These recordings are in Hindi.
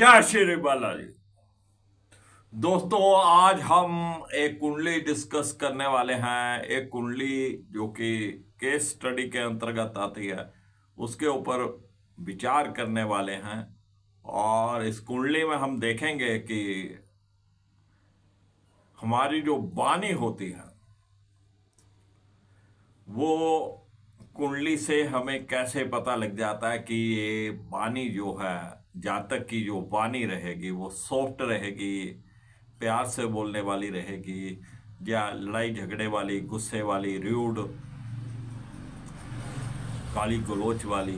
जय श्री बालाजी। दोस्तों, आज हम एक कुंडली डिस्कस करने वाले हैं। एक कुंडली जो कि केस स्टडी के अंतर्गत आती है, उसके ऊपर विचार करने वाले हैं। और इस कुंडली में हम देखेंगे कि हमारी जो वाणी होती है वो कुंडली से हमें कैसे पता लग जाता है कि ये वाणी जो है, जातक की जो वाणी रहेगी वो सॉफ्ट रहेगी, प्यार से बोलने वाली रहेगी, या लड़ाई झगड़े वाली, गुस्से वाली, रूड, गाली गलौज वाली।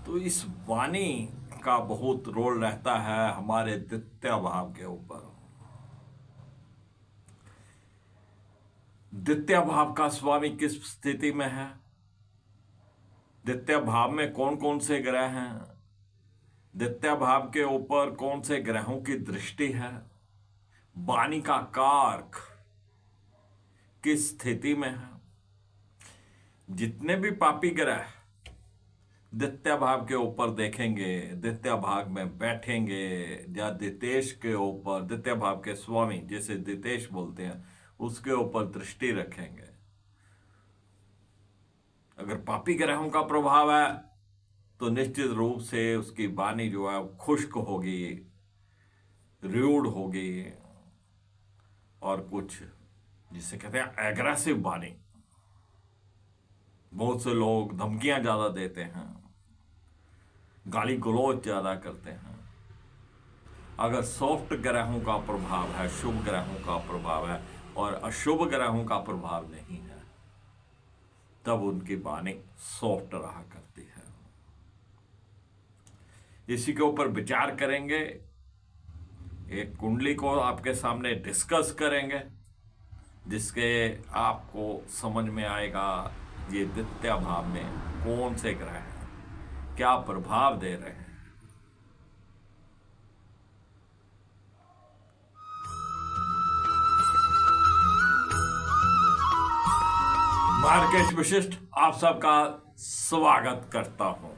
तो इस वाणी का बहुत रोल रहता है हमारे द्वितीय भाव के ऊपर। द्वितीय भाव का स्वामी किस स्थिति में है, द्वितीय भाव में कौन कौन से ग्रह हैं, द्वितीय भाव के ऊपर कौन से ग्रहों की दृष्टि है, वाणी का कारक किस स्थिति में है। जितने भी पापी ग्रह द्वितीय भाव के ऊपर देखेंगे, द्वितीय भाव में बैठेंगे, या द्वितेश के ऊपर, द्वितीय भाव के स्वामी जिसे द्वितेश बोलते हैं, उसके ऊपर दृष्टि रखेंगे। अगर पापी ग्रहों का प्रभाव है तो निश्चित रूप से उसकी वाणी जो है खुश्क होगी, रूड होगी, और कुछ जिसे कहते हैं एग्रेसिव वाणी। बहुत से लोग धमकियां ज्यादा देते हैं, गाली गलौज ज्यादा करते हैं। अगर सॉफ्ट ग्रहों का प्रभाव है, शुभ ग्रहों का प्रभाव है, और अशुभ ग्रहों का प्रभाव नहीं है, तब उनकी वाणी सॉफ्ट रहा करती है। इसी के ऊपर विचार करेंगे, एक कुंडली को आपके सामने डिस्कस करेंगे, जिसके आपको समझ में आएगा ये द्वितीय भाव में कौन से ग्रह हैं, क्या प्रभाव दे रहे हैं। मार्केश विशिष्ट आप सबका स्वागत करता हूं।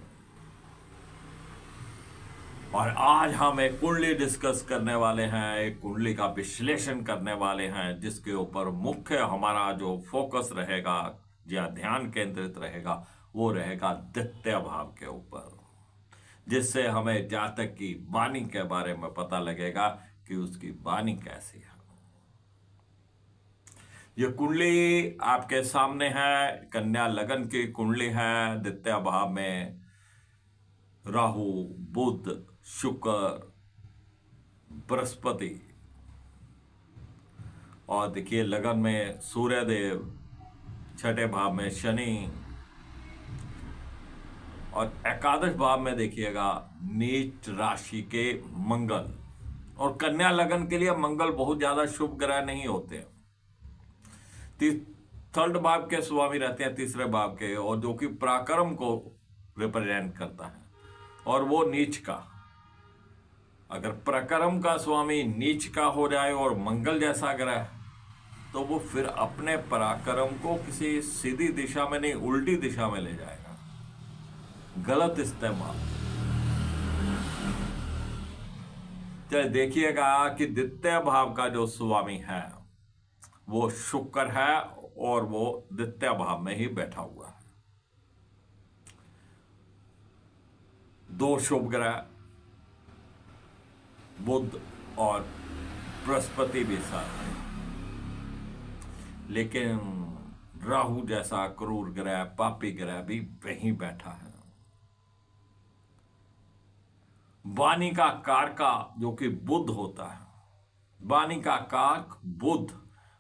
और आज हम एक कुंडली डिस्कस करने वाले हैं, एक कुंडली का विश्लेषण करने वाले हैं, जिसके ऊपर मुख्य हमारा जो फोकस रहेगा या ध्यान केंद्रित रहेगा वो रहेगा द्वितीय भाव के ऊपर, जिससे हमें जातक की वाणी के बारे में पता लगेगा कि उसकी वाणी कैसी है। ये कुंडली आपके सामने है, कन्या लगन की कुंडली है। द्वितीय भाव में राहु, बुध, शुक्र, बृहस्पति, और देखिए लगन में सूर्यदेव, छठे भाव में शनि, और एकादश भाव में देखिएगा नीच राशि के मंगल। और कन्या लगन के लिए मंगल बहुत ज्यादा शुभ ग्रह नहीं होते। थर्ड भाव के स्वामी रहते हैं, तीसरे भाव के, और जो कि पराक्रम को रिप्रेजेंट करता है, और वो नीच का। अगर पराक्रम का स्वामी नीच का हो जाए और मंगल जैसा ग्रह, तो वो फिर अपने पराक्रम को किसी सीधी दिशा में नहीं, उल्टी दिशा में ले जाएगा। गलत इस्तेमाल। चलिए देखिएगा कि द्वितीय भाव का जो स्वामी है वो शुक्र है, और वो द्वितीय भाव में ही बैठा हुआ है। दो शुभ ग्रह बुध और बृहस्पति भी साथ हैं, लेकिन राहु जैसा क्रूर ग्रह, पापी ग्रह भी वहीं बैठा है। वाणी का कारका जो कि बुध होता है, वाणी का कारक बुध,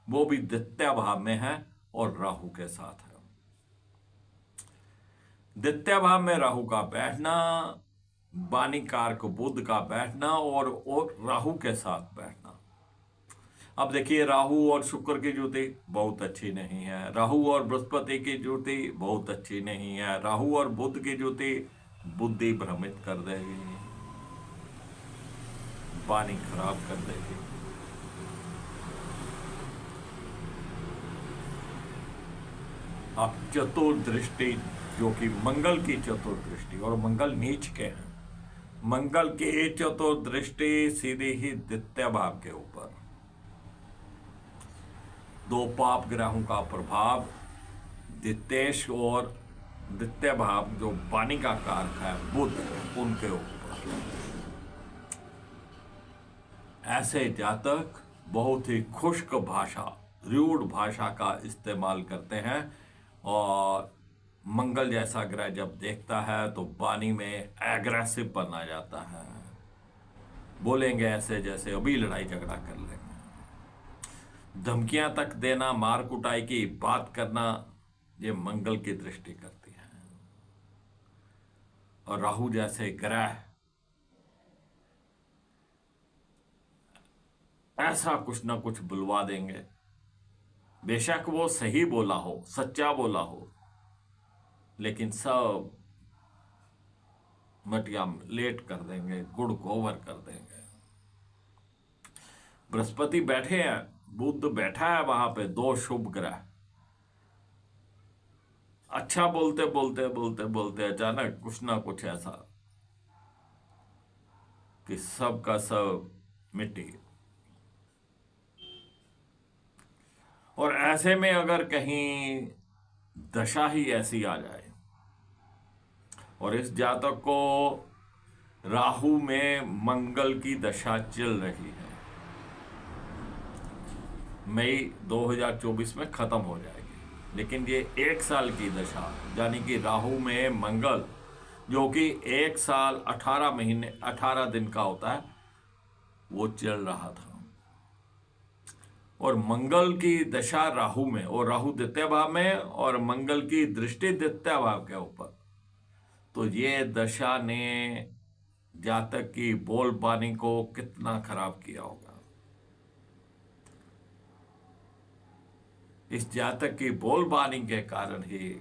वो भी द्वितीय भाव में है और राहु के साथ है। द्वितीय भाव में राहु का बैठना, वाणी कारक बुध का बैठना, और राहु के साथ बैठना। अब देखिए, राहु और शुक्र की जुति बहुत अच्छी नहीं है, राहु और बृहस्पति की जुति बहुत अच्छी नहीं है, राहु और बुध की जुति बुद्धि भ्रमित कर देगी, वाणी खराब कर देगी। अब चतुर्दृष्टि जो कि मंगल की चतुर्दृष्टि, और मंगल नीच के हैं, मंगल की चतुर्दृष्टि सीधी ही द्वितीय भाव के ऊपर, दो पाप ग्रहों का प्रभाव द्वितेश और द्वितीय भाव जो वाणी का कारक है बुध, उनके ऊपर। ऐसे जातक बहुत ही खुश्क भाषा, रूढ़ भाषा का इस्तेमाल करते हैं, और मंगल जैसा ग्रह जब देखता है तो वाणी में एग्रेसिव बना जाता है, बोलेंगे ऐसे जैसे अभी लड़ाई झगड़ा कर लेंगे, धमकियां तक देना, मार कुटाई की बात करना, ये मंगल की दृष्टि करती है। और राहु जैसे ग्रह ऐसा कुछ ना कुछ बुलवा देंगे, बेशक वो सही बोला हो, सच्चा बोला हो, लेकिन सब मटिया लेट कर देंगे, गुड़ गोबर कर देंगे। बृहस्पति बैठे हैं, बुध बैठा है वहां पे, दो शुभ ग्रह, अच्छा बोलते बोलते बोलते बोलते अचानक कुछ ना कुछ ऐसा कि सब का सब मिट्टी। और ऐसे में अगर कहीं दशा ही ऐसी आ जाए, और इस जातक को राहु में मंगल की दशा चल रही है, मई 2024 में खत्म हो जाएगी, लेकिन ये 1 साल की दशा, यानी कि राहु में मंगल, जो कि 1 साल 18 महीने 18 दिन का होता है, वो चल रहा था। और मंगल की दशा राहु में, और राहु द्वितीय भाव में, और मंगल की दृष्टि द्वितीय भाव के ऊपर, तो ये दशा ने जातक की बोलबानी को कितना खराब किया होगा। इस जातक की बोलबानी के कारण ही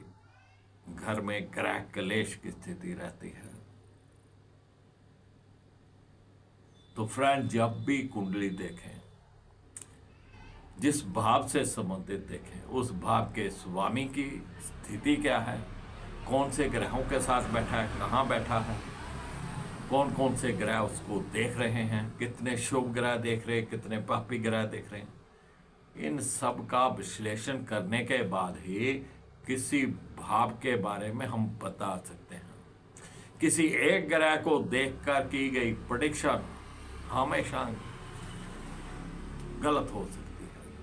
घर में ग्रह क्लेश की स्थिति रहती है। तो फ्रेंड, जब भी कुंडली देखें, जिस भाव से संबंधित देखें, उस भाव के स्वामी की स्थिति क्या है, कौन से ग्रहों के साथ बैठा है, कहाँ बैठा है, कौन कौन से ग्रह उसको देख रहे हैं, कितने शुभ ग्रह देख रहे हैं, कितने पापी ग्रह देख रहे हैं, इन सब का विश्लेषण करने के बाद ही किसी भाव के बारे में हम बता सकते हैं। किसी एक ग्रह को देखकर की गई प्रेडिक्शन हमेशा गलत हो सकती है।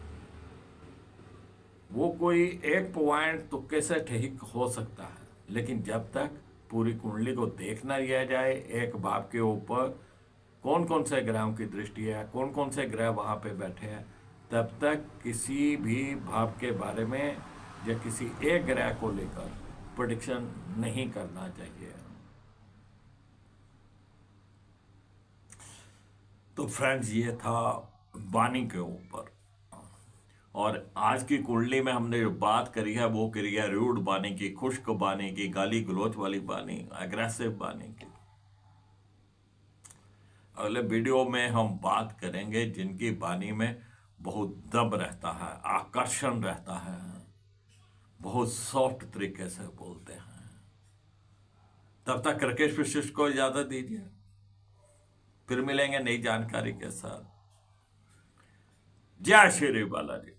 वो कोई एक पॉइंट तुक्के से ठीक हो सकता है, लेकिन जब तक पूरी कुंडली को देख न लिया जाए, एक भाव के ऊपर कौन कौन से ग्रहों की दृष्टि है, कौन कौन से ग्रह वहां पे बैठे हैं, तब तक किसी भी भाव के बारे में या किसी एक ग्रह को लेकर प्रेडिक्शन नहीं करना चाहिए। तो फ्रेंड्स, ये था वाणी के ऊपर, और आज की कुंडली में हमने जो बात करी है वो करी है रूढ़ वाणी की, खुश्क वाणी की, गाली गलौज वाली वाणी, एग्रेसिव वाणी की। अगले वीडियो में हम बात करेंगे जिनकी वाणी में बहुत दम रहता है, आकर्षण रहता है, बहुत सॉफ्ट तरीके से बोलते हैं। तब तक राकेश वशिष्ठ को इजाजत दीजिए, फिर मिलेंगे नई जानकारी के साथ। जय श्री बालाजी।